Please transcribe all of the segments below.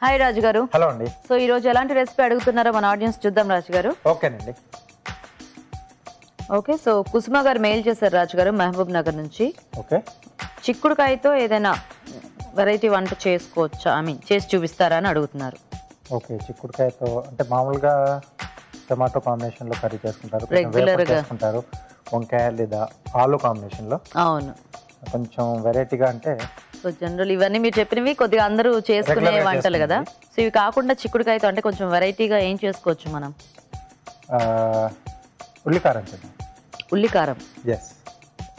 Hi రాజు గారు. Hello అండి. So ఈ రోజు ఎలాంటి రెసిపీ అడుగుతున్నారో మన ఆడియన్స్ చూద్దాం రాజు గారు. ఓకేనండి. ఓకే, సో కుసుమ గారు మెయిల్ చేశారు రాజు గారు మహబూబ్ నగర్ నుంచి. ఓకే, చిక్కుడుకాయతో ఏదైనా వెరైటీ వంట చేసుకోవచ్చా, చేసి చూపిస్తారా అని అడుగుతున్నారు. ఓకే, చిక్కుడుకాయతో అంటే మామూలుగా టమాటో కాంబినేషన్ లో కర్రీ చేసుకుంటారు, రెగ్యులర్ గా చేసుకుంటారు, వంకాయ లేదా ఆలు కాంబినేషన్ లో. అవును, కొంచెం వెరైటీగా అంటే సో జనరల్ ఇవన్నీ మీరు చెప్పినవి కొద్దిగా అందరూ చేసుకునే వంటలు కదా. సో ఇవి కాకుండా చిక్కుడుకాయతో అంటే కొంచెం వెరైటీగా ఏం చేసుకోవచ్చు మనం? ఉల్లికారం చేద్దాం. ఉల్లికారం. ఎస్,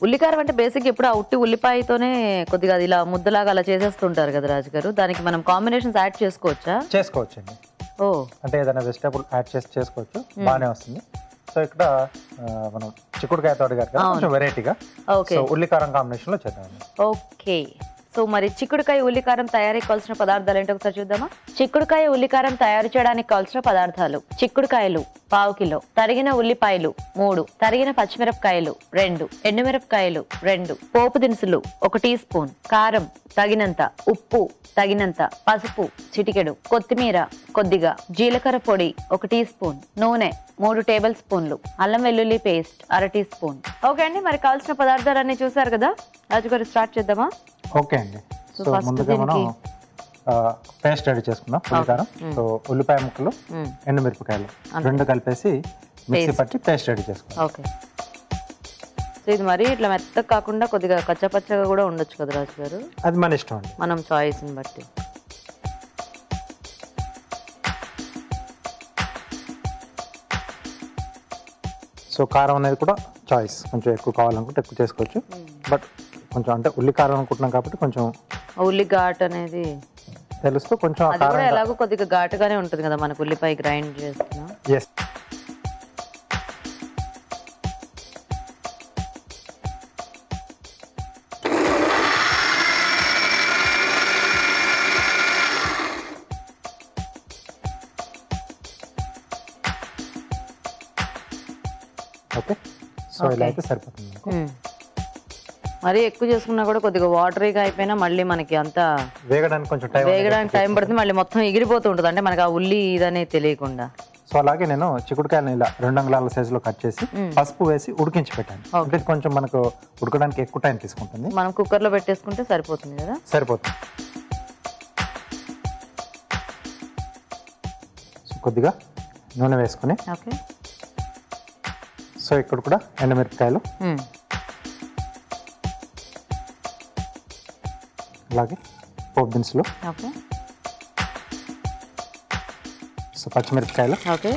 ఉల్లికారం అంటే బేసిక్ ఎప్పుడు ఆ ఉట్టి ఉల్లిపాయతోనే కొద్దిగా అది ఇలా ముద్దలాగా అలా చేసేస్తుంటారు కదా రాజు గారు. దానికి మనం కాంబినేషన్స్ యాడ్ చేసుకోవచ్చా? చేసుకోవచ్చండి. ఓ, అంటే ఏదైనా వెజిటేబుల్ యాడ్ చేసి చేసుకోవచ్చు, బాగానే వస్తుంది. సో ఇక్కడ మనం చిక్కుడుకాయతో అడిగారు కదా, కొంచెం వెరైటీగా ఉల్లికారం కాంబినేషన్ లో చేద్దాం. ఓకే, సో మరి చిక్కుడుకాయ ఉల్లికారం తయారీకి కావాల్సిన పదార్థాలు ఏంటో ఒకసారి చూద్దామా. చిక్కుడుకాయ ఉల్లికారం తయారు చేయడానికి కావాల్సిన పదార్థాలు: చిక్కుడుకాయలు 1/2 కిలో, తరిగిన ఉల్లిపాయలు 3, తరిగిన పచ్చిమిరపకాయలు 2, ఎండుమిరపకాయలు 2, పోపు దినుసులు 1 టీ స్పూన్, కారం తగినంత, ఉప్పు తగినంత, పసుపు చిటికెడు, కొత్తిమీర కొద్దిగా, జీలకర్ర పొడి 1 టీ స్పూన్, నూనె 3 టేబుల్ స్పూన్లు, అల్లం వెల్లుల్లి పేస్ట్ 1/2 టీ స్పూన్. ఓకే అండి, మరి కావాల్సిన పదార్థాలన్నీ చూసారు కదా రాజుగారు, స్టార్ట్ చేద్దామా? ఓకే అండి. సో ముందుగా మనం పేస్ట్ రెడీ చేసుకుందాం. ఉల్లికారం, సో ఉల్లిపాయ ముక్కలు, ఎండుమిరపకాయలు 2 కలిపేసి మిక్సీ పట్టి పేస్ట్ రెడీ చేసుకుందాం. ఓకే, సో ఇది మరి ఇట్లా మెత్తగా కాకుండా కొద్దిగా కచ్చపచ్చగా కూడా ఉండొచ్చు కదా రాజు గారు? అది మన ఇష్టం అండి, మనం చాయిస్ని బట్టి. సో కారం అనేది కూడా చాయిస్, కొంచెం ఎక్కువ కావాలనుకుంటే ఎక్కువ చేసుకోవచ్చు. బట్ కొంచెం అంటే ఉల్లి కారం అనుకుంటున్నాం కాబట్టి కొంచెం ఉల్లి ఘాట్ అనేది తెలుస్తూ కొంచెం అది కూడా ఎలాగో కొద్దిగా ఘాటుగానే ఉంటుంది కదా మనకు ఉల్లిపాయ గ్రైండ్ చేస్తున్నాం. Yes, okay. సో ఇలా అయితే సరిపోతుంది. మరీ ఎక్కువ చేసుకున్నా కూడా కొద్దిగా వాటరీగా అయిపోయినా మళ్ళీ మనకి అంతా వేగడానికి కొంచెం టైం పడుతుంది, మళ్ళీ మొత్తం ఎగిరిపోతూ ఉంటుంది, అంటే మనకి ఆ ఉల్లి ఇదనే తెలియకుండా. సో అలాగే నేను చిక్కుడుకాయలను ఇలా 2 అంగుళాల సైజులో కట్ చేసి పసుపు వేసి ఉడికించి పెట్టాను. అంటే కొంచెం మనకు ఉడకడానికి ఎక్కువ టైం తీసుకుంటుంది. మనం కుక్కర్ లో పెట్టేసుకుంటే సరిపోతుంది కదా? సరిపోతుంది. సో కొద్దిగా నూనె వేసుకుని, ఓకే, సో ఇక్కడ కూడా ఎండుమిరపకాయలు, అలాగే పోపు దినుసులు, ఓకే, సో పచ్చిమిరపకాయలు, ఓకే,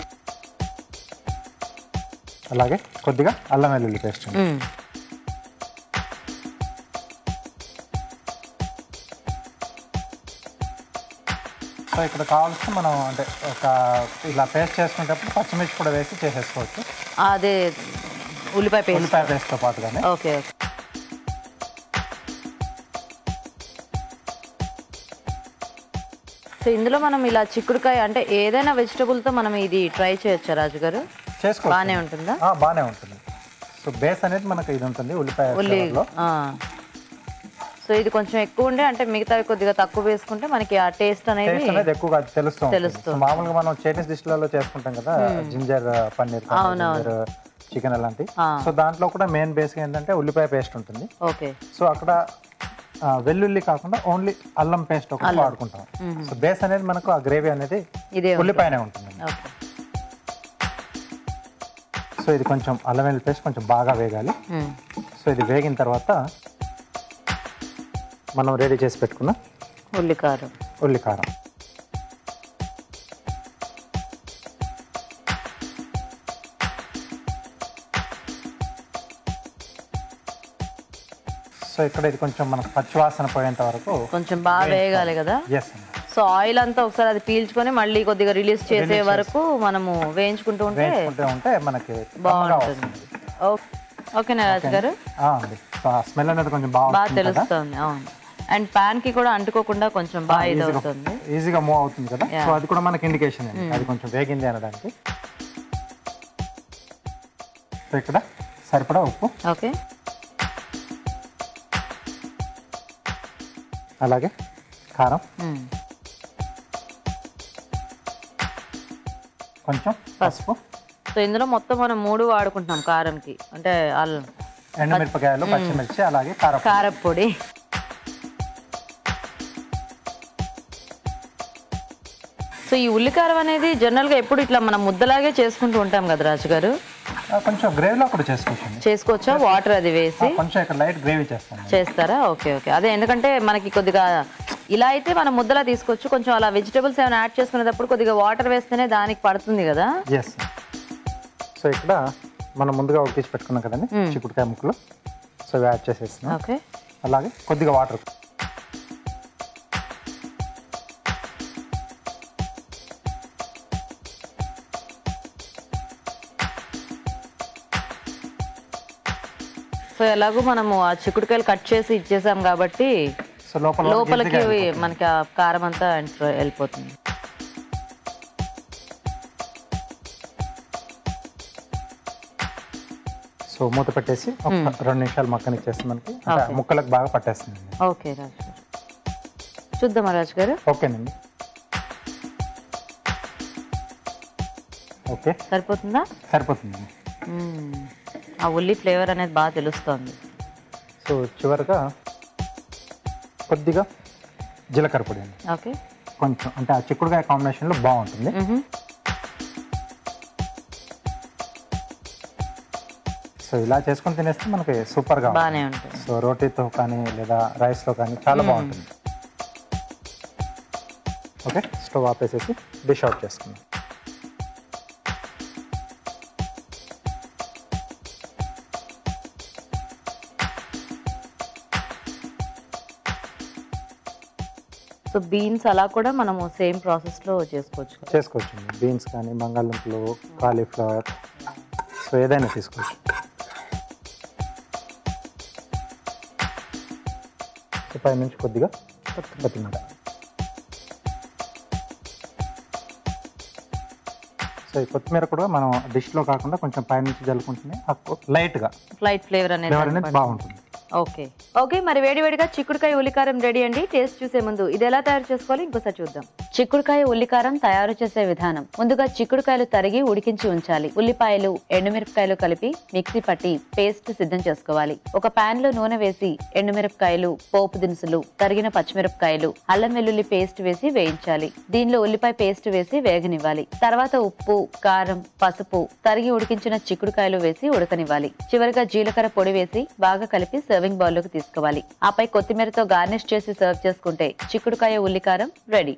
అలాగే కొద్దిగా అల్లం వెల్లుల్లి పేస్ట్. సో ఇక్కడ కావాల్సిన మనం అంటే ఒక ఇలా పేస్ట్ చేసుకునేటప్పుడు పచ్చిమిర్చి కూడా వేసి చేసేసుకోవచ్చు. అదే ఉల్లిపాయ పేస్ట్తో పాటుగానే. Okay, okay. సో ఇందులో మనం ఇలా చిక్కుడుకాయ అంటే ఏదైనా వెజిటబుల్తో మనం ఇది ట్రై చేయొచ్చా రాజు గారు? చేసుకోవచ్చు, బాగానే ఉంటుందా? బాగానే ఉంటుంది. సో బేస్ అనేది మనకు ఇది ఉంటుంది ఉల్లిపాయ. సో ఇది కొంచెం ఎక్కువ ఉండే అంటే మిగతావి కొద్దిగా తక్కువ వేసుకుంటే మనకి ఆ టేస్ట్ అనేది ఎక్కువగా తెలుస్తుంది. మామూలుగా మనం చైనీస్ డిష్లలో చేసుకుంటాం కదా, జింజర్ పన్నీర్, చికెన్ అలాంటి. సో దాంట్లో కూడా మెయిన్ బేస్ ఏంటంటే ఉల్లిపాయ పేస్ట్ ఉంటుంది. ఓకే, సో అక్కడ వెల్లుల్లి కాకుండా ఓన్లీ అల్లం పేస్ట్ ఒకటి వాడుకుంటాం. సో బేస్ అనేది మనకు ఆ గ్రేవీ అనేది ఉల్లిపాయనే ఉంటుంది. సో ఇది కొంచెం అల్లం వెల్లుల్లి పేస్ట్ కొంచెం బాగా వేగాలి. సో ఇది వేగిన తర్వాత మనం రెడీ చేసి పెట్టుకున్న ఉల్లికారం, సో ఇక్కడ ఇది కొంచెం మనకు పచ్చివాసన పోయేంత వరకు కొంచెం బాగా వేగాలి కదా. సో ఆయిల్ అంతా ఒకసారి అది పీల్చుకొని మళ్ళీ కొద్దిగా రిలీజ్ చేసే వరకు మనము వేయించుకుంటూ ఉంటే మనకి బాగుంటుంది. ఓకేనా రాజు గారు? స్మెల్ అనేది కొంచెం బాగా తెలుస్తుంది. అవును, అండ్ పాన్ కి కూడా అంటుకోకుండా కొంచెం బాగా ఇది అవుతుంది, ఈజీగా మూవ్ అవుతుంది కదా. సో అది కూడా మనకి ఇండికేషన్ అది కొంచెం వేగింది అనడానికి. సో ఇక్కడ సరిపడా ఉప్పు, ఓకే, అలాగే కారం, కొంచెం పసుపు. సో ఇందులో మొత్తం మనం 3 వాడుకుంటున్నాం కారంకి, అంటే అల్లం, ఎండుమిరపకాయలు, పచ్చిమిర్చి, అలాగే కారపొడి. సో ఈ ఉల్లికారం అనేది జనరల్గా ఎప్పుడు ఇట్లా మనం ముద్దలాగే చేసుకుంటూ ఉంటాం కదా రాజు గారు? కొంచెం గ్రేవీలో కూడా చేసుకోవచ్చా? వాటర్ అది వేసి కొంచెం ఇక్కడ లైట్ గ్రేవీ చేస్తారా? ఓకే. అదే, ఎందుకంటే మనకి కొద్దిగా ఇలా అయితే మనం ముద్దలా తీసుకోవచ్చు, కొంచెం అలా వెజిటబుల్స్ ఏమైనా యాడ్ చేసుకునేటప్పుడు కొద్దిగా వాటర్ వేస్తేనే దానికి పడుతుంది కదా. ఎస్. సో ఇక్కడ మనం ముందుగా ఉడికించి పెట్టుకున్నాం కదండి చిక్కుడుకాయ ముక్కలు, సో యాడ్ చేసేస్తున్నాం. ఓకే. అలాగే కొద్దిగా వాటర్. సో ఎలాగో మనము ఆ చిక్కుడుకాయలు కట్ చేసి ఇచ్చేసాం కాబట్టి సో లోపలికి మనకి ఆ కారం అంతా వెళ్ళిపోతుంది. సో మూత పెట్టేసి ఒక 2 నిమిషాలు మక్కనిచ్చేస్తే మనకి ముక్కలకు బాగా పట్టేస్తుంది. ఓకే రాజు గారు, చూద్దామా రాజు గారు? ఓకేనండి. ఓకే, సరిపోతుందా? సరిపోతుంది. ఆ ఉల్లి ఫ్లేవర్ అనేది బాగా తెలుస్తుంది. సో చివరిగా కొద్దిగా జీలకర్ర పొడి అండి. ఓకే. కొంచెం అంటే ఆ చిక్కుడుకాయ కాంబినేషన్లో బాగుంటుంది. సో ఇలా చేసుకొని తినేస్తే మనకి సూపర్గా బాగానే ఉంటుంది. సో రోటీతో కానీ లేదా రైస్తో కానీ చాలా బాగుంటుంది. ఓకే, స్టవ్ ఆపేసేసి డిష్ అవుట్ చేసుకుందాం. సో బీన్స్ అలా కూడా మనము సేమ్ ప్రాసెస్లో చేసుకోవచ్చు. బీన్స్ కానీ బంగాళదుంపలు, కాలీఫ్లవర్, సో ఏదైనా తీసుకోవచ్చు. సో పై నుంచి కొద్దిగా కొత్తిమీర. సో ఈ కొత్తిమీర కూడా మనం డిష్లో కాకుండా కొంచెం పై నుంచి జల్లుకుంటేనే లైట్ ఫ్లేవర్ అనేది బాగుంటుంది. ఓకే, మరి వేడివేడిగా చిక్కుడుకాయ ఉల్లికారం రెడీ అండి. టేస్ట్ చూసే ముందు ఇది ఎలా తయారు చేసుకోవాలి ఇంకోసారి చూద్దాం. చిక్కుడుకాయ ఉల్లికారం తయారు చేసే విధానం: ముందుగా చిక్కుడుకాయలు తరిగి ఉడికించి ఉంచాలి. ఉల్లిపాయలు, ఎండుమిరపకాయలు కలిపి మిక్సీ పట్టి పేస్ట్ సిద్ధం చేసుకోవాలి. ఒక పాన్ లో నూనె వేసి ఎండుమిరపకాయలు, పోపు దినుసులు, తరిగిన పచ్చిమిరపకాయలు, అల్లం వెల్లుల్లి పేస్ట్ వేసి వేయించాలి. దీనిలో ఉల్లిపాయ పేస్ట్ వేసి వేగనివ్వాలి. తర్వాత ఉప్పు, కారం, పసుపు, తరిగి ఉడికించిన చిక్కుడుకాయలు వేసి ఉడకనివ్వాలి. చివరిగా జీలకర్ర పొడి వేసి బాగా కలిపి సర్వింగ్ బౌల్ లోకి తీసుకోవాలి. ఆపై కొత్తిమీరతో గార్నిష్ చేసి సర్వ్ చేసుకుంటే చిక్కుడుకాయ ఉల్లికారం రెడీ.